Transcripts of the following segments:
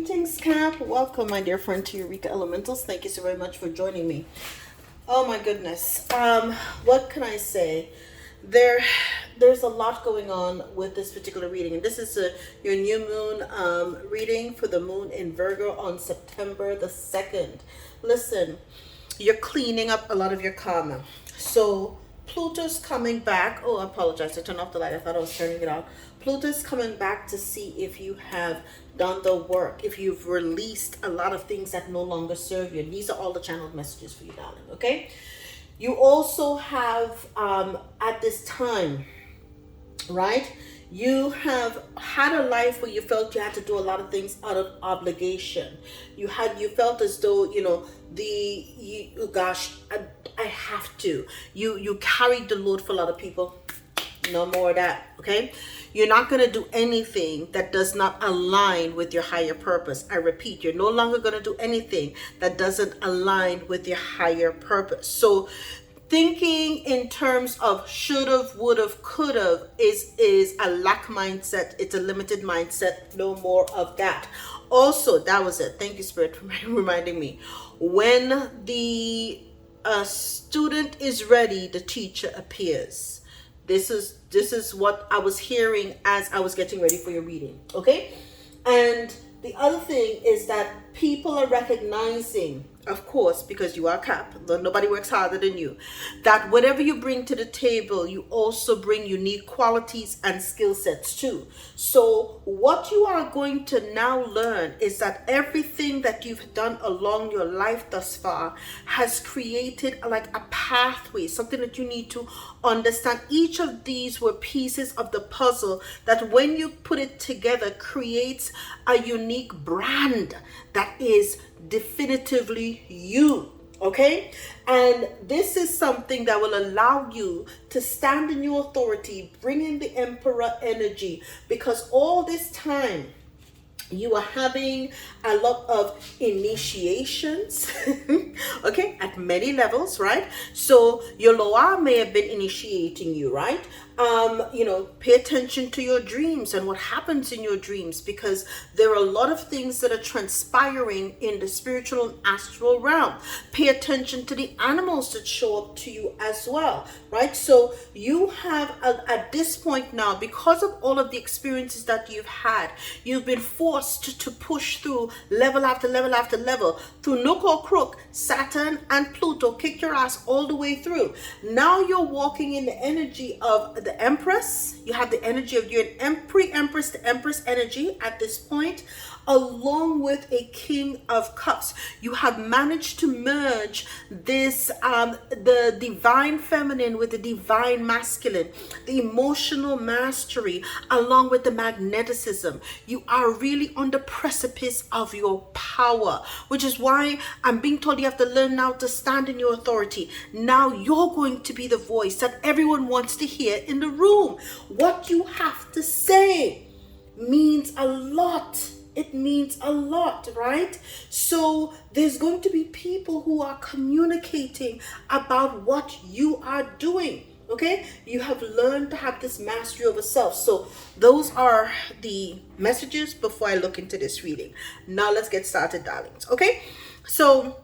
Greetings, Cap. Welcome, my dear friend, to Eureka Elementals. Thank you so very much for joining me. Oh my goodness. What can I say? There's a lot going on with this particular reading, and this is your new moon reading for the moon in Virgo on September the 2nd. Listen, you're cleaning up a lot of your karma. So Pluto's coming back. Oh, I apologize. I turned off the light. I thought I was turning it off. Pluto's coming back to see if you have done the work, if you've released a lot of things that no longer serve you. And these are all the channeled messages for you, darling. Okay. You also have at this time, right? You have had a life where you felt you had to do a lot of things out of obligation. You felt as though, gosh, I have to. You carried the load for a lot of people. No more of that, okay? You're not going to do anything that does not align with your higher purpose. I repeat, you're no longer going to do anything that doesn't align with your higher purpose. So thinking in terms of should've, would've, could've is a lack mindset. It's a limited mindset. No more of that. Also, that was it. Thank you, Spirit, for reminding me. When the student is ready, the teacher appears. This is what I was hearing as I was getting ready for your reading. Okay? And the other thing is that people are recognizing, of course, because you are Cap, nobody works harder than you, that whatever you bring to the table, you also bring unique qualities and skill sets too. So what you are going to now learn is that everything that you've done along your life thus far has created like a pathway, something that you need to understand. Each of these were pieces of the puzzle that when you put it together creates a unique brand that is definitively you. Okay, and this is something that will allow you to stand in your authority, bring in the emperor energy, because all this time you are having a lot of initiations, okay, at many levels, right? So your Loa may have been initiating you, right? Pay attention to your dreams and what happens in your dreams, because there are a lot of things that are transpiring in the spiritual and astral realm. Pay attention to the animals that show up to you as well, right? So you have, at this point now, because of all of the experiences that you've had, you've been forced to push through level after level after level. Through nook or crook, Saturn and Pluto kicked your ass all the way through. Now you're walking in the energy of the Empress. You have the energy of you're an pre-Empress, the Empress energy at this point, along with a King of Cups. You have managed to merge this, the divine feminine with the divine masculine, the emotional mastery, along with the magneticism. You are really on the precipice of your power, which is why I'm being told you have to learn now to stand in your authority. Now you're going to be the voice that everyone wants to hear in the room. What you have to say means a lot. It means a lot, right? So there's going to be people who are communicating about what you are doing. Okay, you have learned to have this mastery over self. So those are the messages before I look into this reading. Now let's get started, darlings. Okay, so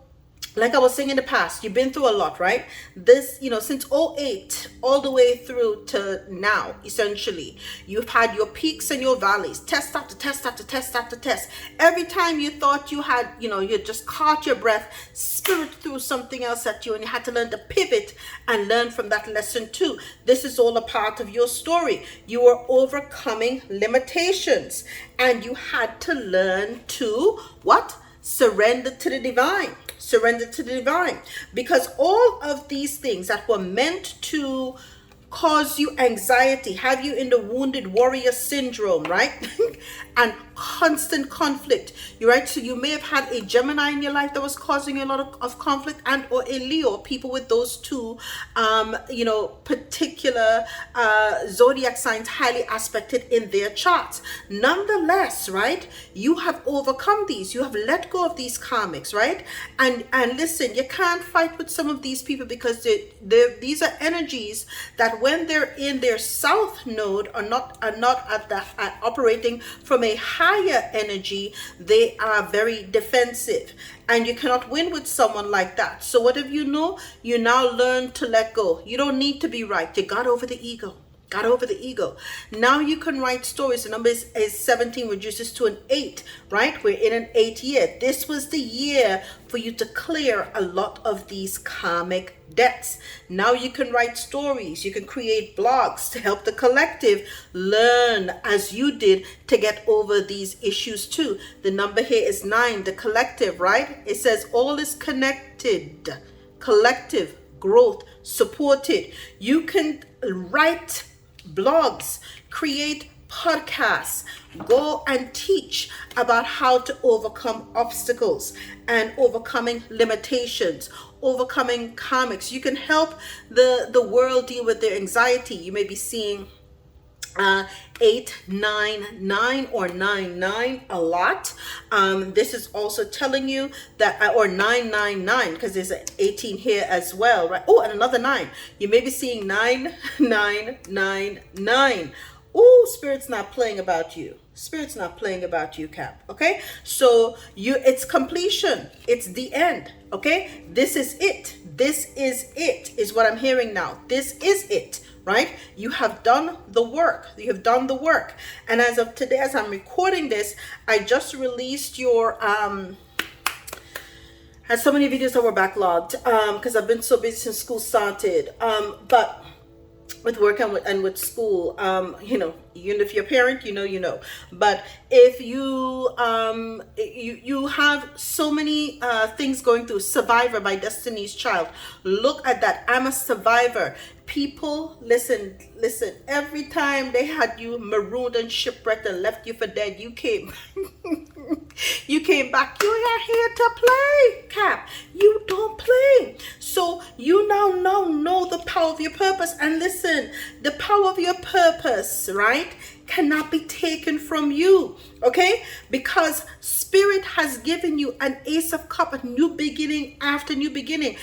like I was saying in the past, you've been through a lot, right? This, since '08 all the way through to now, essentially, you've had your peaks and your valleys, test after test after test after test. Every time you thought you had, you just caught your breath, Spirit threw something else at you, and you had to learn to pivot and learn from that lesson too. This is all a part of your story. You were overcoming limitations, and you had to learn to what? Surrender to the divine. Surrender to the divine, because all of these things that were meant to cause you anxiety, have you in the wounded warrior syndrome, right? And constant conflict, you right? So you may have had a Gemini in your life that was causing you a lot of conflict, and or a Leo, people with those two particular zodiac signs highly aspected in their charts. Nonetheless, right, you have overcome these. You have let go of these karmics, right? And listen, you can't fight with some of these people, because these are energies that when they're in their south node are not operating from from a higher energy, they are very defensive. And you cannot win with someone like that. So what have you know? You now learn to let go. You don't need to be right. You got over the ego. Got over the ego. Now you can write stories. The number is 17, reduces to an 8, right? We're in an 8th year. This was the year for you to clear a lot of these karmic debts. Now you can write stories. You can create blogs to help the collective learn as you did to get over these issues too. The number here is 9, the collective, right? It says all is connected. Collective growth supported. You can write blogs, create podcasts, go and teach about how to overcome obstacles and overcoming limitations, overcoming karmics. You can help the world deal with their anxiety. You may be seeing 899 or 99 a lot. This is also telling you that, or 999, because there's an 18 here as well, right? Oh, and another 9. You may be seeing 9999. Oh, Spirit's not playing about you. Spirit's not playing about you, Cap. Okay, so it's completion. It's the end. Okay, this is it. This is what I'm hearing now. This is it. Right? You have done the work. You have done the work. And as of today, as I'm recording this, I just released your had so many videos that were backlogged because I've been so busy since school started. But with work and with school, even if you're a parent, you know. But if you you have so many things going through. Survivor by Destiny's Child. Look at that. I'm a survivor. People, listen. Every time they had you marooned and shipwrecked and left you for dead, you came. You came back. You are here to play, Cap. You don't play. So you now know the power of your purpose. And listen, the power of your purpose, right, cannot be taken from you. Okay? Because Spirit has given you an Ace of Cups, a new beginning after new beginning.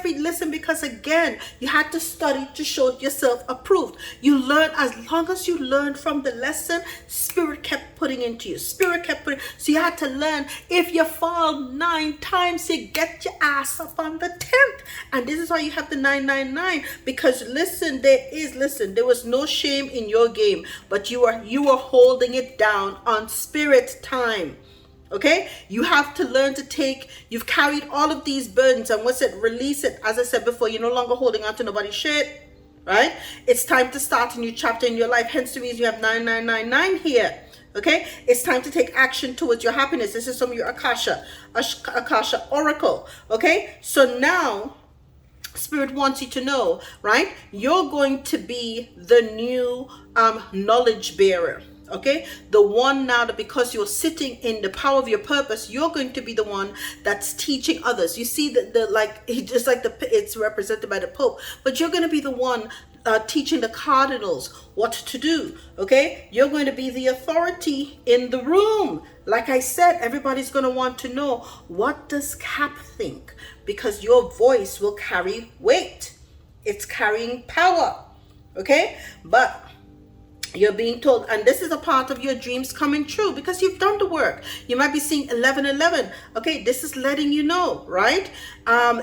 Listen, because again, you had to study to show yourself approved. You learn, as long as you learned from the lesson, Spirit kept putting into you. Spirit kept putting. So you had to learn. If you fall 9 times, you get your ass up on the 10th. And this is why you have the 999. Because listen, there was no shame in your game, but you were holding it down on Spirit time. Okay, you have to learn to you've carried all of these burdens, and release it. As I said before, you're no longer holding on to nobody's shit, right? It's time to start a new chapter in your life. Hence the reason you have 9999 here. Okay, it's time to take action towards your happiness. This is from your Akasha Oracle. Okay, so now Spirit wants you to know, right? You're going to be the new knowledge bearer. Okay, the one now that because you're sitting in the power of your purpose, you're going to be the one that's teaching others. You see it's represented by the Pope, but you're going to be the one teaching the cardinals what to do. Okay, you're going to be the authority in the room. Like I said, everybody's going to want to know, what does Cap think? Because your voice will carry weight. It's carrying power. Okay, but you're being told, and this is a part of your dreams coming true because you've done the work. You might be seeing 1111. Okay, this is letting you know, right?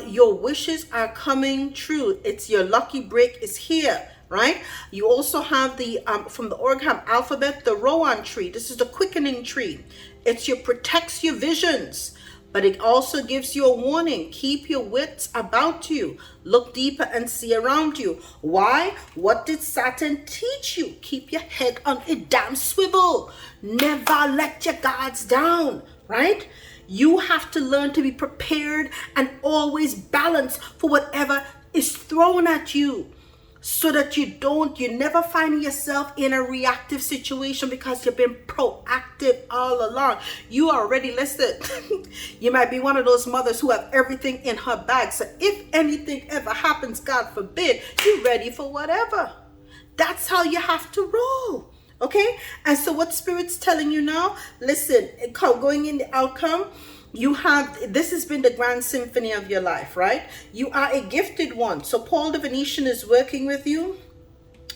Your wishes are coming true. It's your lucky break is here, right? You also have the from the Orgham alphabet, the Rowan tree. This is the quickening tree. Protects your visions. But it also gives you a warning. Keep your wits about you. Look deeper and see around you. Why? What did Saturn teach you? Keep your head on a damn swivel. Never let your guards down, right? You have to learn to be prepared and always balance for whatever is thrown at you, so that you never find yourself in a reactive situation, because you've been proactive all along. You already listed. You might be one of those mothers who have everything in her bag. So if anything ever happens, God forbid, you're ready for whatever. That's how you have to roll. Okay? And so what Spirit's telling you now, listen, going in the outcome, this has been the grand symphony of your life, right? You are a gifted one. So Paul the Venetian is working with you.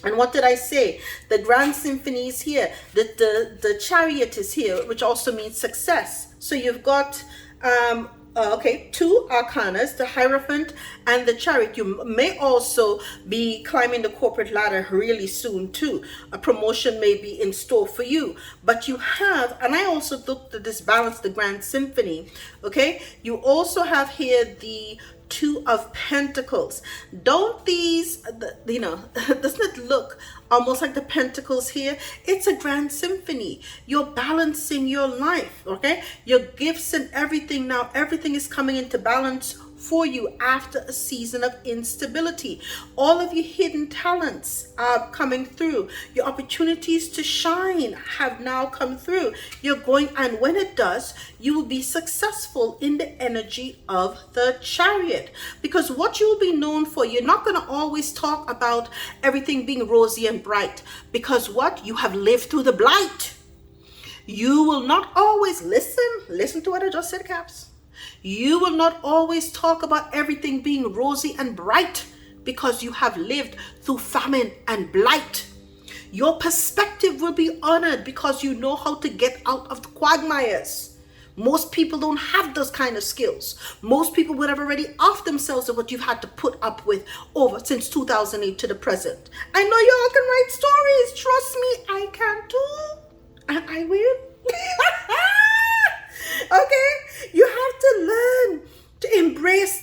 And what did I say? The Grand Symphony is here. The Chariot is here, which also means success. So you've got, two arcanas, the Hierophant and the Chariot. You may also be climbing the corporate ladder really soon too. A promotion may be in store for you. But you have, and I also looked at this balance, the Grand Symphony, okay? You also have here the Two of Pentacles. Don't these, doesn't it look almost like the Pentacles here? It's a Grand Symphony. You're balancing your life, okay? Your gifts and everything now, everything is coming into balance for you after a season of instability. All of your hidden talents are coming through. Your opportunities to shine have now come through. You're going, and when it does, you will be successful in the energy of the Chariot. Because what you'll be known for, you're not going to always talk about everything being rosy and bright. Because what? You have lived through the blight. You will not always listen to what I just said, Caps. You will not always talk about everything being rosy and bright because you have lived through famine and blight. Your perspective will be honored because you know how to get out of the quagmires. Most people don't have those kind of skills. Most people would have already off themselves of what you've had to put up with over since 2008 to the present. I know you all can write stories. Trust me, I can too. And I will. Okay, you have to learn to embrace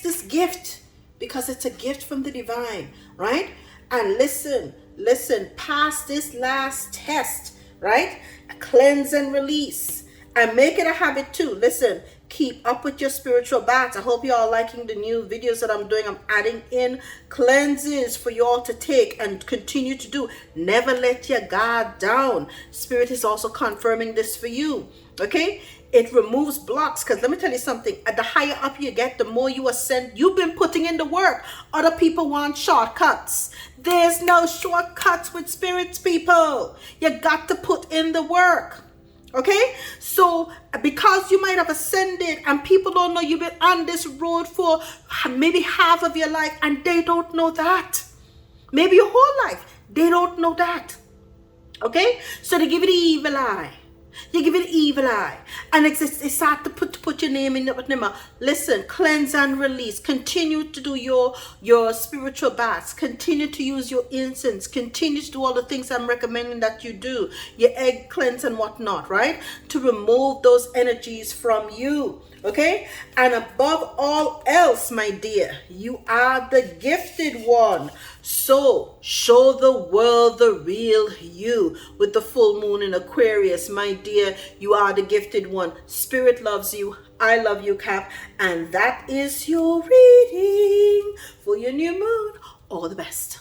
this gift, because it's a gift from the divine, right? And listen, pass this last test, right? Cleanse and release, and make it a habit too. Listen, keep up with your spiritual baths. I hope you all liking the new videos that I'm doing. I'm adding in cleanses for you all to take and continue to do. Never let your guard down. Spirit is also confirming this for you. Okay, it removes blocks, because let me tell you something, at the higher up you get, the more you ascend. You've been putting in the work. Other people want shortcuts. There's no shortcuts with spirits, people. You got to put in the work. Okay, so because you might have ascended and people don't know you've been on this road for maybe half of your life, and they don't know that. Maybe your whole life, they don't know that. Okay, so they give it the evil eye. You give it evil eye, and it's hard to put your name in it. Listen, cleanse and release. Continue to do your spiritual baths. Continue to use your incense. Continue to do all the things I'm recommending that you do. Your egg cleanse and whatnot, right? To remove those energies from you. Okay, and above all else, my dear, you are the gifted one. So show the world the real you with the full moon in Aquarius. My dear, you are the gifted one. Spirit loves you. I love you, Cap. And that is your reading for your new moon. All the best.